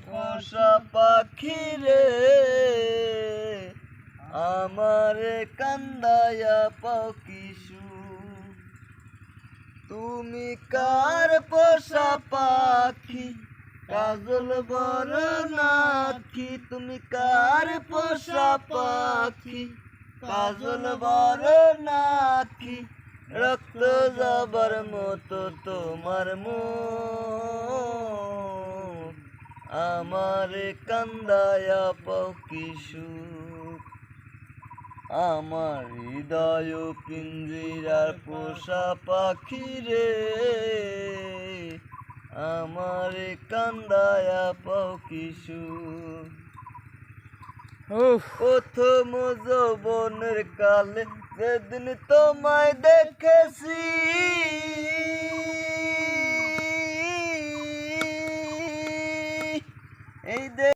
পোষা পাখি রে, আমারে কান্দায়া পাও কিশু। তুমি কার পোষা পাখি, কাজল বড় নাকি? তুমি কার পোষা পাখি, কাজল বড় নাকি? রক্ত যাবার মতো তোমার মুখ, আমারে কান্দায়া পাও কিশু। আমার হৃদয় পিঞ্জিরার পোষা পাখি রে, আমারে কান্দায়া পাও কিশু। প্রথম যৌবনের কালে যেদিন তোমায় দেখেছি, এই